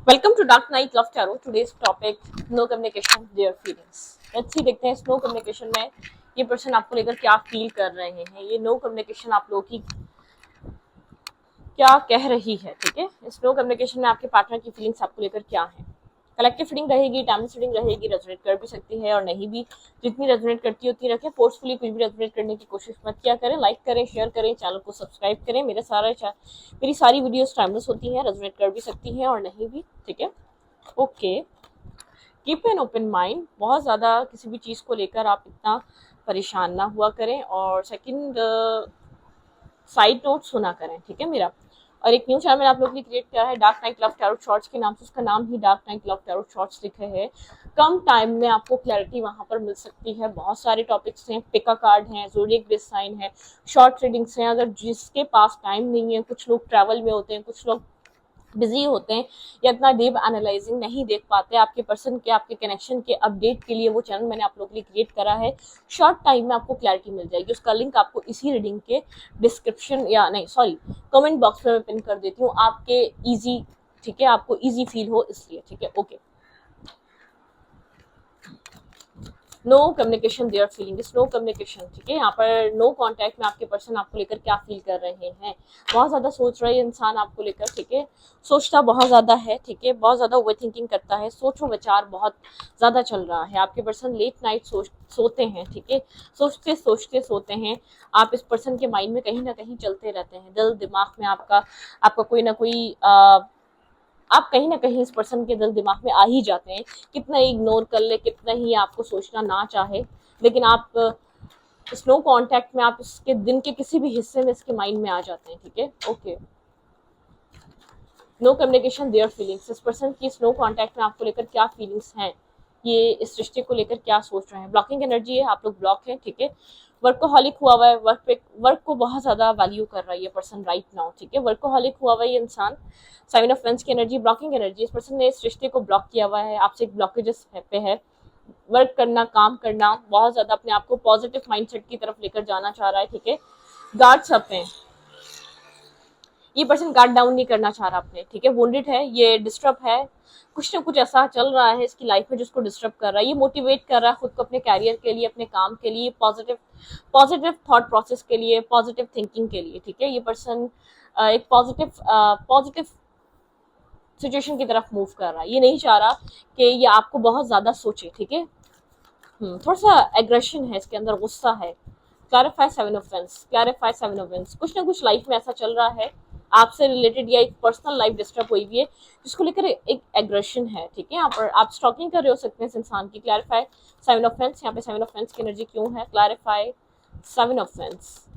Welcome to Dark Night Love Tarot. Today's topic no communication, their feelings. Let's see देखते हैं इस no communication में ये person आपको लेकर क्या फील कर रहे हैं. ये नो कम्युनिकेशन आप लोगों की क्या कह रही है. ठीक है, इस नो कम्युनिकेशन में आपके पार्टनर की फीलिंग्स आपको लेकर क्या है. कलेक्टिव फीलिंग रहेगी, टाइमलेस फीलिंग रहेगी, रेजोनेट कर भी सकती है और नहीं भी. जितनी रेजोनेट करती होती रखें. फोर्सफुली कुछ भी रेजोनेट करने की कोशिश मत किया करें. लाइक करें, शेयर करें, चैनल को सब्सक्राइब करें. मेरी सारी वीडियोस टाइमलेस होती हैं, रेजोनेट कर भी सकती हैं और नहीं भी. ठीक है, okay. Keep an open mind. बहुत ज़्यादा किसी भी चीज़ को लेकर आप इतना परेशान ना हुआ करें. और सेकंड, साइड नोट सुना करें. ठीक है मेरा. और एक न्यू चैनल मैंने आप लोगों के लिए क्रिएट किया है, dark night love tarot shorts के नाम से. उसका नाम ही dark night love tarot shorts लिखे है. कम टाइम में आपको क्लैरिटी वहाँ पर मिल सकती है. बहुत सारे टॉपिक्स हैं, पिका कार्ड हैं, ज़ोडिएक बेस साइन है, शॉर्ट रीडिंग्स हैं. अगर जिसके पास टाइम नहीं है, कुछ लोग ट्रैवल में होते हैं, कुछ लोग बिजी होते हैं या इतना डीप एनालाइजिंग नहीं देख पाते, आपके पर्सन के, आपके कनेक्शन के अपडेट के लिए वो चैनल मैंने आप लोगों के लिए क्रिएट करा है. शॉर्ट टाइम में आपको क्लैरिटी मिल जाएगी. उसका लिंक आपको इसी रीडिंग के डिस्क्रिप्शन या नहीं सॉरी कमेंट बॉक्स में मैं पिन कर देती हूँ. आपके इजी, ठीक है, आपको इजी फील हो इसलिए. ठीक है, okay. No communication, their feeling is no communication. ठीक है, यहाँ पर नो कॉन्टैक्ट में आपके पर्सन आपको लेकर क्या फील कर रहे हैं. बहुत ज़्यादा सोच रहे हैं इंसान आपको लेकर. ठीक है, सोचता बहुत ज़्यादा है. ठीक है, बहुत ज़्यादा ओवर थिंकिंग करता है. सोचो विचार बहुत ज़्यादा चल रहा है. आपके पर्सन लेट नाइट सोते हैं. ठीक है, सोचते सोचते सोते हैं. आप इस पर्सन के माइंड में कहीं ना कहीं चलते रहते हैं. दिल दिमाग में आपका कोई ना कोई आप कहीं ना कहीं इस पर्सन के दिल दिमाग में आ ही जाते हैं. कितना ही इग्नोर कर ले, कितना ही आपको सोचना ना चाहे, लेकिन आप स्नो कांटेक्ट में आप इसके दिन के किसी भी हिस्से में इसके माइंड में आ जाते हैं. ठीक है, okay. No communication, their feelings. इस पर्सन की स्नो कांटेक्ट में आपको लेकर क्या फीलिंग्स हैं, ये इस रिश्ते को लेकर क्या सोच रहे हैं. ब्लॉकिंग एनर्जी है, आप लोग ब्लॉक हैं. ठीक है, वर्कोहॉलिक हुआ हुआ है, वर्क को बहुत ज्यादा वैल्यू कर रहा है ये पर्सन राइट नाउ. ठीक है, वर्कोहॉलिक हुआ हुआ है ये इंसान. 7 ऑफ वेंस की एनर्जी, ब्लॉकिंग एनर्जी. इस पर्सन ने इस रिश्ते को ब्लॉक किया हुआ है, आपसे एक ब्लॉकेजेस पे है. वर्क करना, काम करना, बहुत ज्यादा अपने आप को पॉजिटिव माइंडसेट की तरफ लेकर जाना चाह रहा है. ठीक है, गार्ड्स अप हैं. ये पर्सन गार्ड डाउन नहीं करना चाह रहा अपने. ठीक है, वुंडेड है, ये डिस्टर्ब है. कुछ ना कुछ ऐसा चल रहा है इसकी लाइफ में जिसको डिस्टर्ब कर रहा है. ये मोटिवेट कर रहा है खुद को अपने कैरियर के लिए, अपने काम के लिए, पॉजिटिव पॉजिटिव थॉट प्रोसेस के लिए, पॉजिटिव थिंकिंग के लिए. ठीक है, ये पर्सन एक पॉजिटिव सिचुएशन की तरफ मूव कर रहा है. ये नहीं चाह रहा कि ये आपको बहुत ज्यादा सोचे. ठीक है, थोड़ा सा एग्रेशन है इसके अंदर, गुस्सा है. Clarify 7 of wands, clarify 7 of wands. कुछ ना कुछ लाइफ में ऐसा चल रहा है आपसे रिलेटेड, या एक पर्सनल लाइफ डिस्टर्ब हुई हुई है जिसको लेकर एक एग्रेशन है. ठीक है, यहाँ पर आप स्टॉकिंग कर रहे हो सकते हैं इस इंसान की. Clarify 7 of wands. यहाँ पे 7 ऑफ वेंस की एनर्जी क्यों है. Clarify 7 of wands,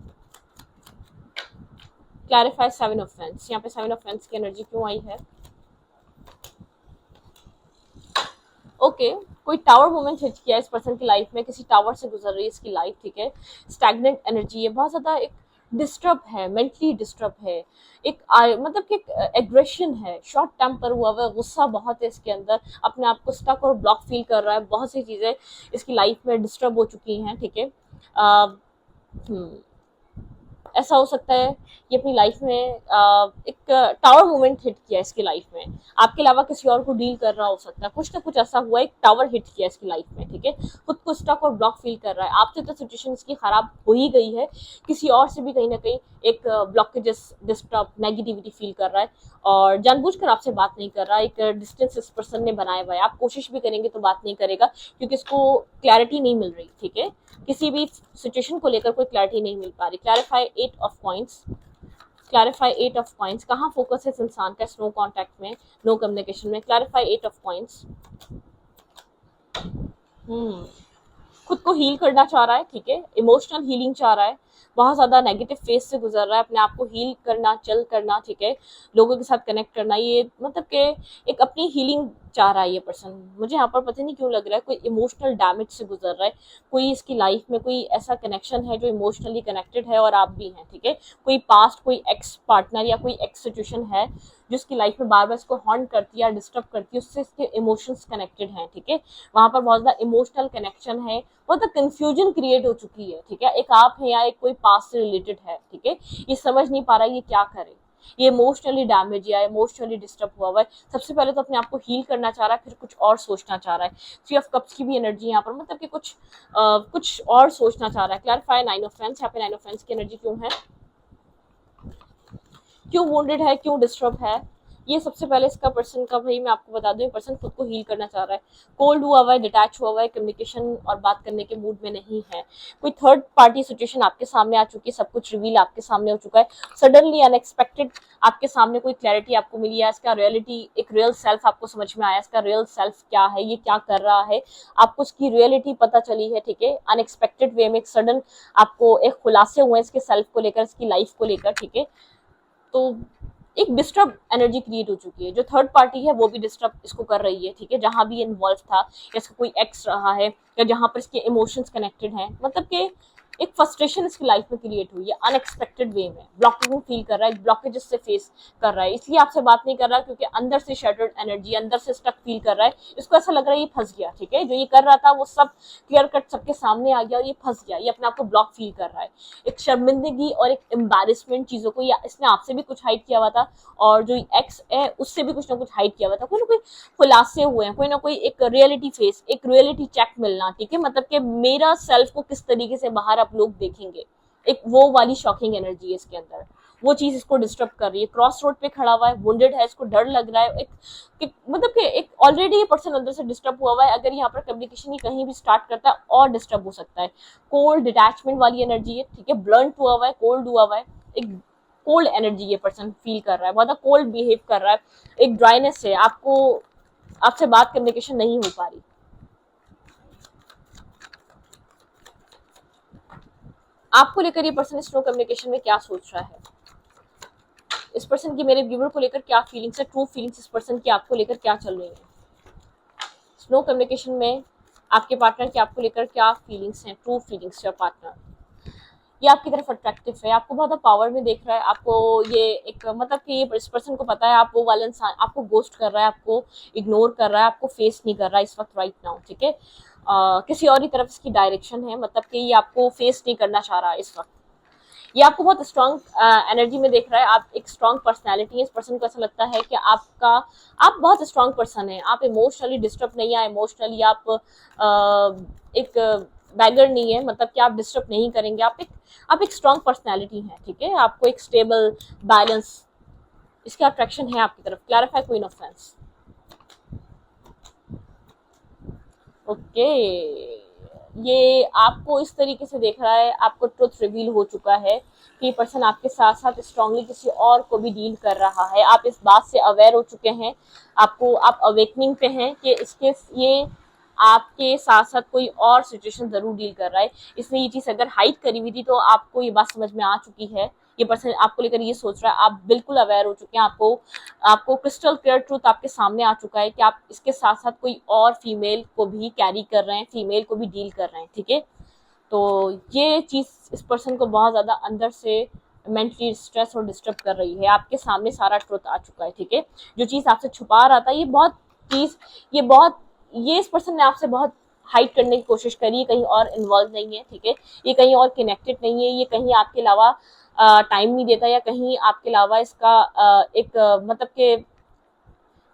clarify 7 of wands. यहाँ पे 7 ऑफ वेंस की एनर्जी क्यों आई है. ओके, कोई टावर मोमेंट हिट किया इस पर्सन की लाइफ में, किसी टावर से गुजर रही है इसकी लाइफ. ठीक है, स्टैग्नेंट एनर्जी है, बहुत ज्यादा एक डिस्टर्ब है, मेंटली डिस्टर्ब है. मतलब कि एग्रेशन है, शॉर्ट टेम्पर हुआ हुआ, गुस्सा बहुत है इसके अंदर. अपने आप को स्टक और ब्लॉक फील कर रहा है. बहुत सी चीजें इसकी लाइफ में डिस्टर्ब हो चुकी हैं. ठीक है, ऐसा हो सकता है ये अपनी लाइफ में एक टावर मोमेंट हिट किया इसकी लाइफ में. आपके अलावा किसी और को डील कर रहा हो सकता है. कुछ ना कुछ ऐसा हुआ, एक टावर हिट किया इसकी लाइफ में. ठीक है, खुद को स्टक और ब्लॉक फील कर रहा है. आपसे तो सिचुएशन इसकी खराब हो ही गई है, किसी और से भी कहीं ना कहीं एक ब्लॉकेजेस, डिस्टर्ब, नेगेटिविटी फील कर रहा है और जानबूझकर आपसे बात नहीं कर रहा. एक डिस्टेंस इस पर्सन ने बनाया हुआ है. आप कोशिश भी करेंगे तो बात नहीं करेगा क्योंकि इसको क्लैरिटी नहीं मिल रही. ठीक है, किसी भी सिचुएशन को लेकर कोई क्लैरिटी नहीं मिल पा रही. Clarify 8 of coins, clarify 8 of coins. कहाँ फोकस है इस इंसान का स्नो कॉन्टैक्ट में, नो कम्युनिकेशन में. Clarify 8 of coins. खुद को हील करना चाह रहा है. ठीक है, इमोशनल हीलिंग चाह रहा है. बहुत ज्यादा नेगेटिव फेज से गुजर रहा है. अपने आप को हील करना, चल करना. ठीक है, लोगों के साथ कनेक्ट करना, ये मतलब कि एक अपनी हीलिंग चाह रहा है ये पर्सन. मुझे यहाँ पर पता नहीं क्यों लग रहा है कोई इमोशनल डैमेज से गुजर रहा है. कोई इसकी लाइफ में कोई ऐसा कनेक्शन है जो इमोशनली कनेक्टेड है और आप भी हैं. ठीक है, कोई पास्ट, कोई एक्स पार्टनर या कोई एक्स सिचुएशन है जिसकी लाइफ में बार बार इसको हॉन्ट करती है या डिस्टर्ब करती है, उससे इसके इमोशंस कनेक्टेड हैं. ठीक है, वहां पर बहुत ज्यादा इमोशनल कनेक्शन है, बहुत ज्यादा कंफ्यूजन क्रिएट हो चुकी है. ठीक है, एक आप है या एक कोई पास्ट से रिलेटेड है. ठीक है, ये समझ नहीं पा रहा ये क्या करे. ये इमोशनली डैमेज या इमोशनली डिस्टर्ब हुआ हुआ है। सबसे पहले तो अपने आप को हील करना चाह रहा है, फिर कुछ और सोचना चाह रहा है। 3 ऑफ कप्स की भी एनर्जी यहाँ पर, मतलब कि कुछ और सोचना चाह रहा है। क्लैरिफाई 9 ऑफ फैंस, यहाँ पे 9 ऑफ फैंस की एनर्जी क्यों है, क्यों वोंडेड है, क्यों डिस्टर्ब है। ये सबसे पहले इसका पर्सन का, भाई मैं आपको बता दूं, ये पर्सन खुद को हील करना चाह रहा है, कोल्ड हुआ हुआ है, डिटैच हुआ हुआ है, कम्युनिकेशन और बात करने के मूड में नहीं है। कोई थर्ड पार्टी सिचुएशन आपके सामने आ चुकी है, सब कुछ रिवील आपके सामने हो चुका है, सडनली अनएक्सपेक्टेड आपके सामने कोई क्लैरिटी आपको मिली है, इसका रियलिटी, एक रियल सेल्फ आपको समझ में आया, इसका रियल सेल्फ क्या है, ये क्या कर रहा है, आपको इसकी रियलिटी पता चली है, ठीक है। अनएक्सपेक्टेड वे में एक सडन आपको एक खुलासे हुए इसके सेल्फ को लेकर, इसकी लाइफ को लेकर, ठीक है। तो एक डिस्टर्ब एनर्जी क्रिएट हो चुकी है, जो थर्ड पार्टी है वो भी डिस्टर्ब इसको कर रही है, ठीक है। जहां भी इन्वॉल्व था, या इसका कोई एक्स रहा है, या जहां पर इसके इमोशंस कनेक्टेड हैं, मतलब कि एक फ्रस्ट्रेशन इसकी लाइफ में क्रिएट हुई है अनएक्सपेक्टेड वे में, ब्लॉकिंग फील कर रहा है, ब्लॉकेजेस से फेस कर रहा है, इसलिए आपसे बात नहीं कर रहा क्योंकि अंदर से शटर्ड एनर्जी, अंदर से स्टक फील कर रहा है, इसको ऐसा लग रहा है ये फंस गया, ठीक है। जो ये कर रहा था वो सब क्लियर कट सबके सामने आ गया और ये फंस गया, ये अपने आप को ब्लॉक फील कर रहा है। एक शर्मिंदगी और एक एम्बैरेसमेंट चीजों को, या इसने आपसे भी कुछ हाइड किया हुआ था और जो एक्स है उससे भी कुछ ना कुछ हाइड किया हुआ था, कोई ना कोई खुलासे हुए हैं, कोई ना कोई एक रियलिटी फेस, एक रियलिटी चेक मिलना, ठीक है। मतलब कि मेरा सेल्फ को किस तरीके से बाहर आप लोग देखेंगे, एक वो वाली शॉकिंग एनर्जी है इसके अंदर, वो चीज इसको डिस्टर्ब कर रही है। क्रॉस रोड पे खड़ा हुआ है, वुंडेड है, इसको डर लग रहा है, मतलब कि एक ऑलरेडी ये पर्सन अंदर से डिस्टर्ब हुआ हुआ है, अगर यहाँ पर कम्युनिकेशन ही कहीं भी स्टार्ट करता है और डिस्टर्ब हो सकता है। कोल्ड डिटैचमेंट वाली एनर्जी है, ठीक है, ब्लंट हुआ हुआ है, कोल्ड हुआ हुआ है, एक कोल्ड एनर्जी ये पर्सन फील कर रहा है, बहुत कोल्ड बिहेव कर रहा है, एक ड्राइनेस है, आपसे बात कम्युनिकेशन नहीं हो पा रही। आपको लेकर ये पर्सन स्नो कम्युनिकेशन में क्या सोच रहा है, इस पर्सन की मेरे व्यूअर को लेकर क्या फीलिंग्स है, ट्रू फीलिंग्स इस पर्सन की आपको लेकर क्या चल रही है। स्नो कम्युनिकेशन में आपके पार्टनर की आपको लेकर क्या फीलिंग्स हैं, ट्रू फीलिंग्स योर पार्टनर। ये आपकी तरफ अट्रैक्टिव है, आपको बहुत पावर में देख रहा है, आपको ये एक मतलब कि ये इस पर्सन को पता है आप वो वाला इंसान, आपको गोस्ट कर रहा है, आपको इग्नोर कर रहा है, आपको फेस नहीं कर रहा है इस वक्त राइट नाउ, ठीक है। किसी और ही तरफ इसकी डायरेक्शन है, मतलब कि ये आपको फेस नहीं करना चाह रहा है इस वक्त। ये आपको बहुत स्ट्रांग एनर्जी में देख रहा है, आप एक स्ट्रांग पर्सनैलिटी है, इस पर्सन को ऐसा लगता है कि आप बहुत स्ट्रांग पर्सन है, आप इमोशनली डिस्टर्ब नहीं है, इमोशनली आप एक बैगर नहीं है, मतलब कि आप डिस्टर्ब नहीं करेंगे, आप एक स्ट्रांग पर्सनैलिटी है, ठीक है। आपको एक स्टेबल बैलेंस, इसका अट्रैक्शन है आपकी तरफ। Clarify queen of fans. Okay, ये आपको इस तरीके से देख रहा है, आपको ट्रुथ रिवील हो चुका है कि पर्सन आपके साथ साथ स्ट्रांगली किसी और को भी डील कर रहा है, आप इस बात से अवेयर हो चुके हैं, आप अवेकनिंग पे हैं कि ये आपके साथ साथ कोई और सिचुएशन जरूर डील कर रहा है। इसने ये चीज अगर हाइड करी हुई थी तो आपको ये बात समझ में आ चुकी है, ये पर्सन आपको लेकर ये सोच रहा है, आप बिल्कुल अवेयर हो चुके हैं, आपको क्रिस्टल क्लियर ट्रूथ आपके सामने आ चुका है कि आप इसके साथ साथ कोई और फीमेल को भी कैरी कर रहे हैं, फीमेल को भी डील कर रहे हैं, ठीक है। तो ये चीज इस पर्सन को बहुत ज्यादा अंदर से मेंटली स्ट्रेस और डिस्टर्ब कर रही है, आपके सामने सारा ट्रूथ आ चुका है, ठीक है। जो चीज आपसे छुपा रहा था, ये इस पर्सन ने आपसे बहुत हाइड करने की कोशिश करी, कहीं और इन्वॉल्व नहीं है, ठीक है। ये कहीं और कनेक्टेड नहीं है, ये कहीं आपके अलावा टाइम नहीं देता, या कहीं आपके अलावा इसका मतलब कि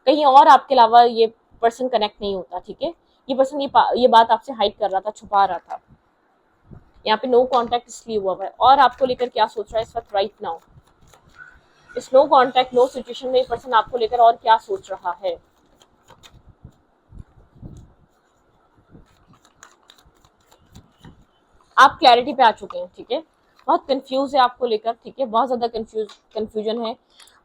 कहीं और आपके अलावा ये पर्सन कनेक्ट नहीं होता, ठीक है। ये पर्सन ये बात आपसे हाइड कर रहा था, छुपा रहा था। यहाँ पे नो कॉन्टैक्ट इसलिए हुआ है, और आपको लेकर क्या सोच रहा है इस वक्त राइट नाउ। इस नो कॉन्टैक्ट नो सिचुएशन में ये पर्सन आपको लेकर और क्या सोच रहा है। आप क्लैरिटी पे आ चुके हैं, ठीक है। बहुत कंफ्यूज है आपको लेकर, ठीक है, बहुत ज्यादा कंफ्यूजन है,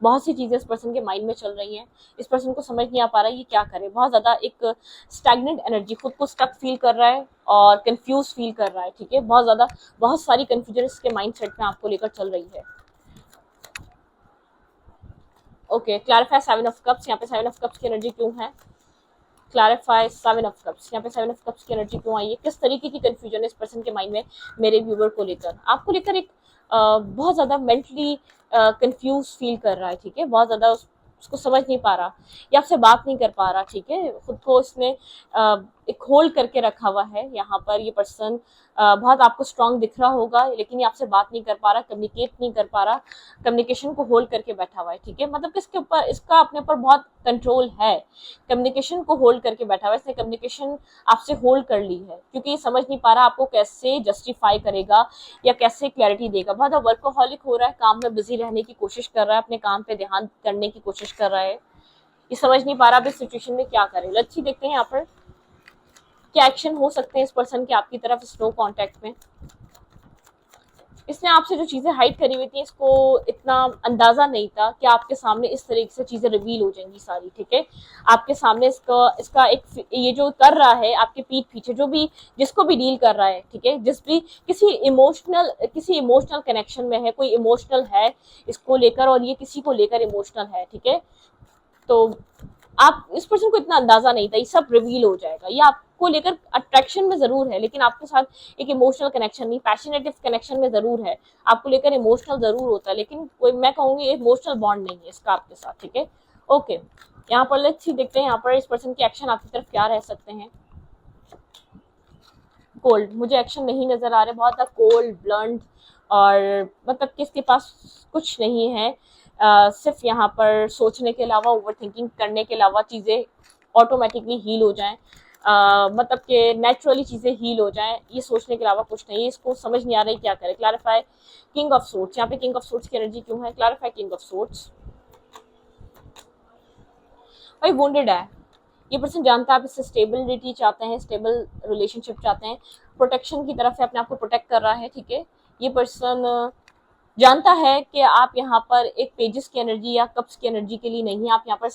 बहुत सी चीजें इस पर्सन के माइंड में चल रही हैं, इस पर्सन को समझ नहीं आ पा रहा है ये क्या करे, बहुत ज्यादा एक स्टैग्नेंट एनर्जी, खुद को स्टक फील कर रहा है और कंफ्यूज फील कर रहा है, ठीक है। बहुत सारी कंफ्यूजन इसके माइंड सेट में आपको लेकर चल रही है। Okay, clarify 7 of cups. यहाँ पे 7 ऑफ कप्स की एनर्जी क्यों है, क्लैरिफाई 7 ऑफ कप्स। यहाँ पे 7 ऑफ कप्स की एनर्जी क्यों आई है, किस तरीके की कंफ्यूजन है इस पर्सन के माइंड में मेरे व्यूअर को लेकर, आपको लेकर एक बहुत ज्यादा मेंटली कंफ्यूज फील कर रहा है, ठीक है। बहुत ज्यादा उसको समझ नहीं पा रहा, या आपसे बात नहीं कर पा रहा, ठीक है। खुद को इसने एक होल्ड करके रखा हुआ है। यहाँ पर ये पर्सन बहुत आपको स्ट्रांग दिख रहा होगा, लेकिन ये आपसे बात नहीं कर पा रहा, कम्युनिकेट नहीं कर पा रहा, कम्युनिकेशन को होल्ड करके बैठा हुआ है। ठीक है, मतलब इसके ऊपर इसका अपने ऊपर बहुत कंट्रोल है, कम्युनिकेशन को होल्ड करके बैठा हुआ है। इसने कम्युनिकेशन आपसे होल्ड कर ली है, क्योंकि ये समझ नहीं पा रहा आपको कैसे जस्टिफाई करेगा या कैसे क्लैरिटी देगा। बहुत वर्कोहॉलिक हो रहा है, काम में बिजी रहने की कोशिश कर रहा है, अपने काम पे ध्यान करने की कोशिश कर रहा है, ये समझ नहीं पा रहा अब इस सिचुएशन में क्या करे। लेट्स सी, देखते हैं यहाँ पर क्या एक्शन हो सकते हैं इस पर्सन के आपकी तरफ इस नो कांटेक्ट में। इसने आपसे जो चीजें हाइड करी हुई थी, इसको इतना अंदाजा नहीं था कि आपके सामने इस तरीके से चीजें रिवील हो जाएंगी सारी। ठीक है, आपके सामने इसका एक ये जो कर रहा है आपके पीठ पीछे, जो भी जिसको भी डील कर रहा है, ठीक है, जिस भी किसी इमोशनल कनेक्शन में है, कोई इमोशनल है इसको लेकर और ये किसी को लेकर इमोशनल है। ठीक है, तो आप इस पर्सन को इतना अंदाजा नहीं था, ये सब रिवील हो जाएगा। ये आपको लेकर अट्रैक्शन में जरूर है, लेकिन आपके साथ एक इमोशनल कनेक्शन नहीं, पैशनेटिव कनेक्शन में जरूर है, आपको लेकर इमोशनल जरूर होता है, लेकिन कोई मैं कहूंगी इमोशनल बॉन्ड नहीं है इसका आपके साथ। ठीक है, ओके, यहाँ पर लेट्स सी, देखते हैं यहाँ पर इस पर्सन के एक्शन आपकी तरफ क्या रह सकते हैं। कोल्ड, मुझे एक्शन नहीं नजर आ रहे, बहुत कोल्ड, ब्लंट, और मतलब कि इसके पास कुछ नहीं है। सिर्फ यहाँ पर सोचने के अलावा, ओवर थिंकिंग करने के अलावा चीज़ें ऑटोमेटिकली हील हो जाएं, मतलब कि नेचुरली चीज़ें हील हो जाएं, ये सोचने के अलावा कुछ नहीं है। इसको समझ नहीं आ रहा है क्या करे। क्लैरिफाई किंग ऑफ सोर्ट्स, यहाँ पे किंग ऑफ सोर्ट्स की एनर्जी क्यों है? Clarify king of sorts. भाई वुंडेड है ये पर्सन, जानता है आप इससे स्टेबिलिटी चाहते हैं, स्टेबल रिलेशनशिप चाहते हैं, प्रोटेक्शन की तरफ से अपने आप को प्रोटेक्ट कर रहा है। ठीक है, ये पर्सन जानता है कि आप यहाँ पर एक पेजेस की एनर्जी या कप्स की एनर्जी के लिए नहीं है, आप यहाँ पर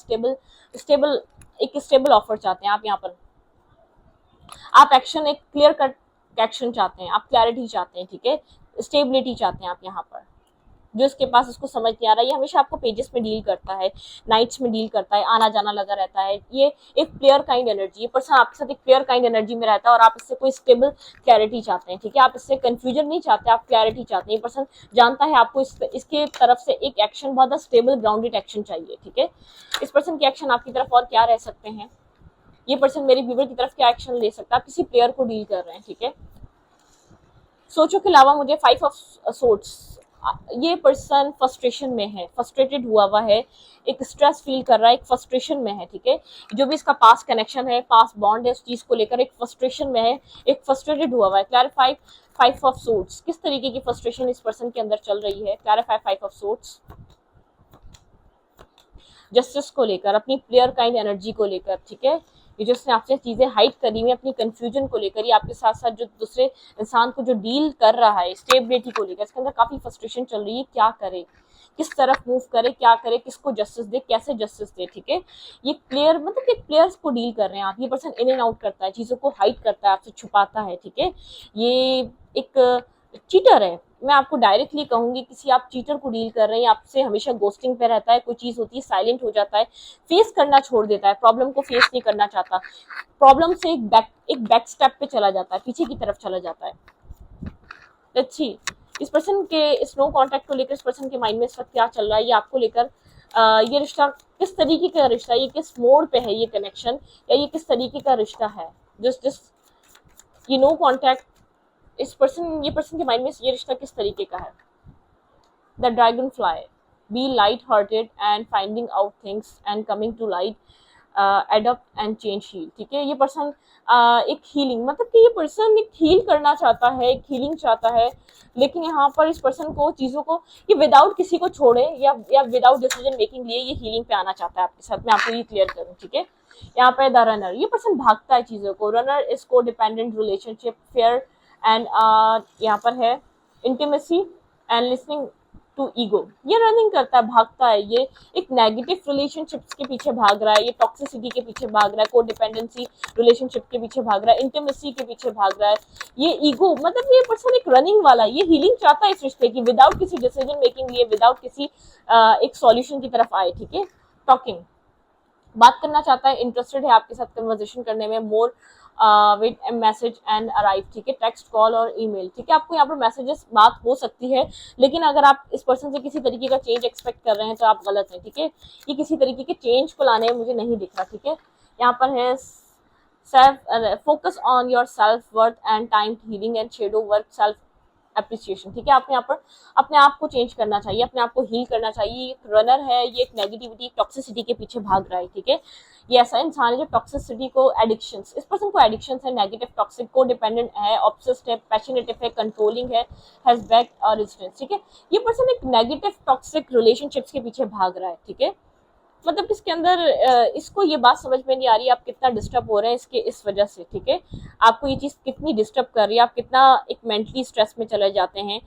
एक स्टेबल ऑफर चाहते हैं। आप यहाँ पर आप एक्शन, एक क्लियर कट एक्शन चाहते हैं, आप क्लैरिटी चाहते हैं। ठीक है, स्टेबिलिटी चाहते हैं आप यहाँ पर, जो इसके पास इसको समझ नहीं आ रहा है। ये हमेशा आपको पेजेस में डील करता है, नाइट्स में डील करता है, आना जाना लगा रहता है। ये एक प्लेयर काइंड एनर्जी, ये पर्सन आपके साथ एक प्लेयर काइंड एनर्जी में रहता है, और आप इससे कोई स्टेबल क्लैरिटी चाहते हैं। ठीक है, आप इससे कंफ्यूजन नहीं चाहते, आप क्लैरिटी चाहते हैं। ये पर्सन जानता है आपको इसके तरफ से एक एक्शन, बहुत स्टेबल ग्राउंडेड एक्शन चाहिए। ठीक है, इस पर्सन के एक्शन आपकी तरफ और क्या रह सकते हैं? ये पर्सन मेरे व्यूवर की तरफ क्या एक्शन ले सकता है? आप किसी प्लेयर को डील कर रहे हैं। ठीक है, सोचो के अलावा मुझे 5 ऑफ सोर्ट्स, ये पर्सन फ्रस्ट्रेशन में है, फ्रस्ट्रेटेड हुआ है, एक स्ट्रेस फील कर रहा है, एक फ्रस्ट्रेशन में है। ठीक है, जो भी इसका पास कनेक्शन है, पास बॉन्ड है, उस चीज को लेकर एक फ्रस्ट्रेशन में है, एक फ्रस्ट्रेटेड हुआ है। क्लैरिफाई 5 ऑफ सोर्ट्स, किस तरीके की फ्रस्ट्रेशन इस पर्सन के अंदर चल रही है? Clarify 5 of sorts. जस्टिस को लेकर, अपनी प्लेयर काइंड एनर्जी को लेकर। ठीक है, ये जो उसने आपसे चीजें हाइड करी हुई, अपनी कंफ्यूजन को लेकर, ये आपके साथ साथ जो दूसरे इंसान को जो डील कर रहा है, स्टेबिलिटी को लेकर, इसके अंदर काफी फ्रस्ट्रेशन चल रही है। क्या करे, किस तरफ मूव करे, क्या करे, किसको जस्टिस दे, कैसे जस्टिस दे। ठीक है, ये प्लेयर, मतलब एक प्लेयर्स को डील कर रहे हैं आप। ये पर्सन इन एंड आउट करता है, चीजों को हाइड करता है, आपसे छुपाता है। ठीक है, ये एक चीटर है, मैं आपको डायरेक्टली कहूंगी, किसी आप चीटर को डील कर रहे हैं, आपसे हमेशा गोस्टिंग पे रहता है, कोई चीज होती है साइलेंट हो जाता है, फेस करना छोड़ देता है, प्रॉब्लम को फेस नहीं करना चाहता, प्रॉब्लम से एक बैक स्टेप पे चला जाता है, पीछे की तरफ चला जाता है। अच्छी, इस पर्सन के इस नो कॉन्टेक्ट को लेकर इस पर्सन के माइंड में इस वक्त क्या चल रहा है, ये आपको लेकर ये रिश्ता किस तरीके का रिश्ता है, ये किस मोड़ पे है ये कनेक्शन, या ये किस तरीके का रिश्ता है? जस्ट ये नो कॉन्टेक्ट, ये पर्सन के माइंड में ये रिश्ता किस तरीके का है? The dragonfly, be light hearted and finding out things and coming to light, adapt and change heal. ठीक है, ये पर्सन एक हीलिंग, मतलब कि ये पर्सन एक हील करना चाहता है, एक हीलिंग चाहता है, लेकिन यहाँ पर इस पर्सन को चीजों को, ये विदाउट किसी को छोड़े या विदाउट डिसीजन मेकिंग लिए ये हीलिंग पे आना चाहता है आपके साथ। मैं आपको ये क्लियर करूँ। ठीक है, यहाँ पे द रनर, ये पर्सन भागता है चीजों को, runner is codependent relationship, fear and यहाँ पर है intimacy and listening to ego. ये रनिंग करता है, भागता है, ये एक नेगेटिव रिलेशनशिप्स के पीछे भाग रहा है, ये टॉक्सिसिटी के पीछे भाग रहा है, कोडिपेंडेंसी रिलेशनशिप के पीछे भाग रहा है, इंटीमेसी के पीछे भाग रहा है, ये ईगो, मतलब ये पर्सन एक रनिंग वाला, ये हीलिंग चाहता है इस रिश्ते की, विदाउट किसी डिसीजन मेकिंग लिए, विदाउट किसी एक सॉल्यूशन की तरफ आए। ठीक है, टॉकिंग, बात करना चाहता है, इंटरेस्टेड है आपके साथ कन्वर्सेशन करने में, more with A message and arrive. ठीक है, टेक्स्ट, कॉल और ईमेल। ठीक है, आपको यहाँ पर मैसेजेस बात हो सकती है, लेकिन अगर आप इस पर्सन से किसी तरीके का चेंज एक्सपेक्ट कर रहे हैं तो आप गलत हैं। ठीक है, ये किसी तरीके के चेंज को लाने में मुझे नहीं दिख रहा। ठीक है, यहाँ पर है focus on your self worth and time healing and shadow work self appreciation. ठीक है, आपने यहाँ पर अपने आप को चेंज करना चाहिए, अपने आप को हील करना चाहिए। ये एक रनर है, ये एक नेगेटिविटी टॉक्सिसिटी के पीछे भाग रहा है। ठीक है, ये ऐसा इंसान है जो टॉक्सिसिटी को एडिक्शंस, इस पर्सन को एडिक्शंस है, नेगेटिव टॉक्सिक को डिपेंडेंट है, ऑब्सेस्ड है, पैशनेटिव है, कंट्रोलिंग है, हैज बैक और रेजिस्टेंस। ठीक है, ये पर्सन एक नेगेटिव टॉक्सिक रिलेशनशिप्स के पीछे भाग रहा है। ठीक है, मतलब इसके अंदर इसको ये बात समझ में नहीं आ रही आप कितना डिस्टर्ब हो रहे हैं इसके इस वजह से। ठीक है, आपको ये चीज़ कितनी डिस्टर्ब कर रही है, आप कितना एक मेंटली स्ट्रेस में चले जाते हैं,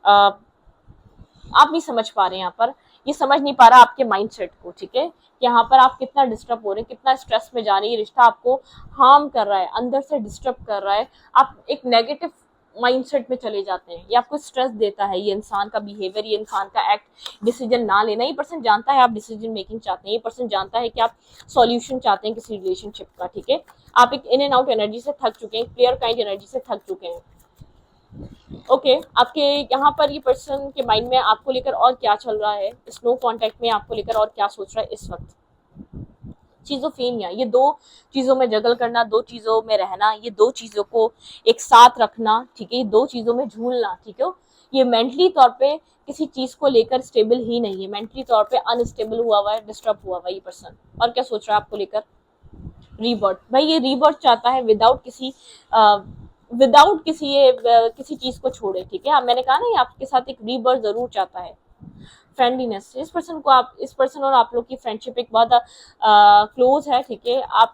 आप नहीं समझ पा रहे हैं। यहाँ पर ये समझ नहीं पा रहा आपके माइंडसेट को। ठीक है, यहाँ पर आप कितना डिस्टर्ब हो रहे हैं, कितना स्ट्रेस में जा रही है, रिश्ता आपको हार्म कर रहा है, अंदर से डिस्टर्ब कर रहा है, आप एक नेगेटिव माइंडसेट में चले जाते हैं। ये आपको स्ट्रेस देता है, ये इंसान का बिहेवियर, ये इंसान का एक्ट, डिसीजन ना लेना। ये पर्सन जानता है आप डिसीजन मेकिंग चाहते हैं, ये पर्सन जानता है कि आप सॉल्यूशन चाहते हैं किसी रिलेशनशिप का। ठीक है, आप एक इन एंड आउट एनर्जी से थक चुके हैं, क्लियर काइंड एनर्जी से थक चुके हैं। ओके, आपके यहाँ पर ये पर्सन के माइंड में आपको लेकर और क्या चल रहा है, इस नो कॉन्टेक्ट में आपको लेकर और क्या सोच रहा है इस वक्त। चीजोफेनिया, ये दो चीजों में जगल करना, दो चीजों में रहना, ये दो चीजों को एक साथ रखना। ठीक है, ये दो चीजों में झूलना। ठीक है, ये मेंटली तौर पे किसी चीज को लेकर स्टेबल ही नहीं है, मेंटली तौर पे अनस्टेबल हुआ है, डिस्टर्ब हुआ है ये पर्सन। और क्या सोच रहा है आपको लेकर, रीबर्थ। भाई ये रीबर्थ चाहता है विदाउट किसी चीज को छोड़े। ठीक है, मैंने कहा ना ये आपके साथ एक रीबर्थ जरूर चाहता है। फ्रेंडलीनेस, इस पर्सन और आप लोग की फ्रेंडशिप एक बहुत क्लोज है। ठीक है, आप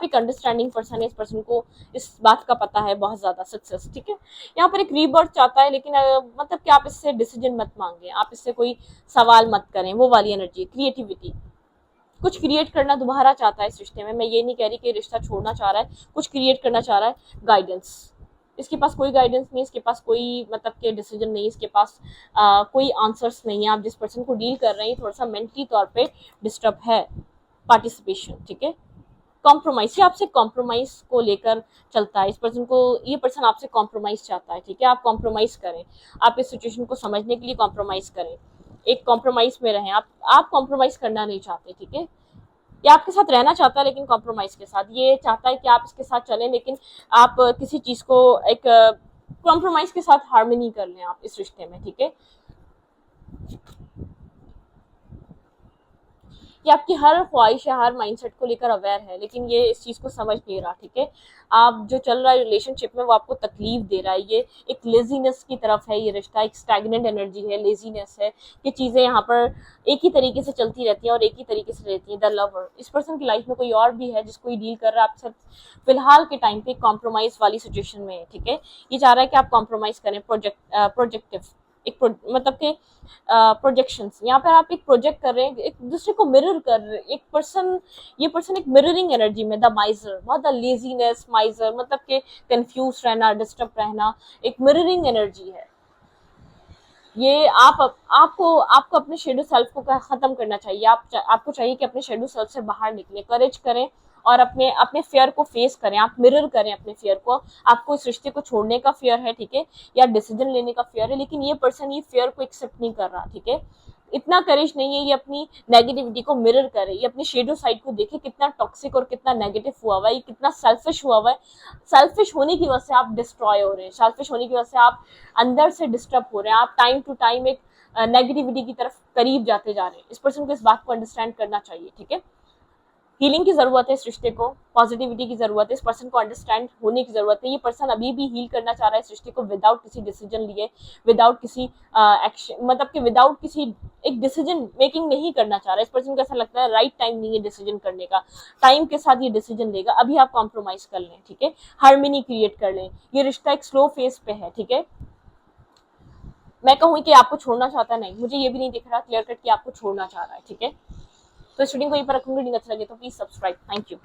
एक अंडरस्टैंडिंग पर्सन है, इस पर्सन को इस बात का पता है बहुत ज्यादा सक्सेस। ठीक है, यहाँ पर एक रीबर्थ चाहता है, लेकिन मतलब कि आप इससे डिसीजन मत मांगे, आप इससे कोई सवाल मत करें, वो वाली एनर्जी। क्रिएटिविटी, कुछ क्रिएट करना दोबारा चाहता है इस रिश्ते में। मैं ये नहीं कह रही कि रिश्ता छोड़ना चाह रहा है, कुछ क्रिएट करना चाह रहा है। गाइडेंस, इसके पास कोई गाइडेंस नहीं, इसके पास कोई मतलब के डिसीजन नहीं, इसके पास कोई आंसर्स नहीं है। आप जिस पर्सन को डील कर रहे हैं थोड़ा सा मेंटली तौर पे डिस्टर्ब है। पार्टिसिपेशन, ठीक है, कॉम्प्रोमाइज, ये आपसे कॉम्प्रोमाइज को लेकर चलता है। इस पर्सन को, ये पर्सन आपसे कॉम्प्रोमाइज चाहता है। ठीक है, आप कॉम्प्रोमाइज करें, आप इस सिचुएशन को समझने के लिए कॉम्प्रोमाइज करें, एक कॉम्प्रोमाइज में रहें। आप कॉम्प्रोमाइज करना नहीं चाहते। ठीक है, ये आपके साथ रहना चाहता है लेकिन कॉम्प्रोमाइज के साथ। ये चाहता है कि आप इसके साथ चलें लेकिन आप किसी चीज को एक कॉम्प्रोमाइज के साथ हार्मनी कर लें आप इस रिश्ते में। ठीक है, ये आपकी हर ख्वाहिश है, हर माइंडसेट को लेकर अवेयर है, लेकिन ये इस चीज को समझ नहीं रहा। ठीक है, आप जो चल रहा है रिलेशनशिप में वो आपको तकलीफ दे रहा है। ये एक लेजीनेस की तरफ है, ये रिश्ता एक स्टैग्नेंट एनर्जी है, लेजीनेस है, ये चीजें यहाँ पर एक ही तरीके से चलती रहती हैं और एक ही तरीके से रहती हैं। द लवर, इस पर्सन की लाइफ में कोई और भी है जिसको ये डील कर रहा है, आप सिर्फ फिलहाल के टाइम पे कॉम्प्रोमाइज वाली सिचुएशन में है। ठीक है, ये चाह रहा है कि आप कॉम्प्रोमाइज करें, प्रोजेक्टिव, एक मतलब के प्रोजेक्शंस, यहाँ पर आप एक प्रोजेक्ट कर रहे हैं, एक दूसरे को मिरर कर रहे हैं। ये पर्सन एक मिररिंग एनर्जी में, द माइजर, बहुत द लेजीनेस, माइजर मतलब के कंफ्यूज रहना, डिस्टर्ब रहना, एक मिररिंग एनर्जी है। ये आपको अपने शेडो सेल्फ को खत्म करना चाहिए। आपको चाहिए कि अपने शेडो सेल्फ से बाहर निकले, करेज करें और अपने फेयर को फेस करें, आप मिरर करें अपने फेयर को। आपको इस रिश्ते को छोड़ने का फेयर है, ठीक है, या डिसीजन लेने का फेयर है, लेकिन ये पर्सन ये फेयर को एक्सेप्ट नहीं कर रहा। ठीक है, इतना करेज नहीं है ये अपनी नेगेटिविटी को मिरर करे, ये अपनी शेडो साइड को देखे कितना टॉक्सिक और कितना नेगेटिव हुआ हुआ है, ये कितना सेल्फिश हुआ हुआ है। सेल्फिश होने की वजह से आप डिस्ट्रॉय हो रहे हैं, सेल्फिश होने की वजह से आप अंदर से डिस्टर्ब हो रहे हैं, आप टाइम टू टाइम एक नेगेटिविटी की तरफ करीब जाते जा रहे हैं। इस पर्सन को इस बात को अंडरस्टैंड करना चाहिए। ठीक है, हीलिंग की जरूरत है इस रिश्ते को, पॉजिटिविटी की जरूरत है, इस पर्सन को अंडरस्टैंड होने की जरूरत है। ये पर्सन अभी भी हील करना चाह रहा है इस रिश्ते को विदाउट किसी डिसीजन लिए, विदाउट किसी एक्शन, मतलब कि विदाउट किसी एक डिसीजन मेकिंग नहीं करना चाह रहा है। इस पर्सन को ऐसा लगता है राइट टाइम नहीं है डिसीजन करने का, टाइम के साथ ये डिसीजन लेगा, अभी आप कॉम्प्रोमाइज कर लें। ठीक है, हार्मनी क्रिएट कर लें, ये रिश्ता एक स्लो फेज पे है। ठीक है, मैं कहूँ कि आपको छोड़ना चाहता नहीं, मुझे ये भी नहीं दिख रहा क्लियर कट कि आपको छोड़ना चाह रहा है। ठीक है, तो इस वीडियो को यहीं पर रखूंगी, अच्छा लगे तो प्लीज सब्सक्राइब। Thank you.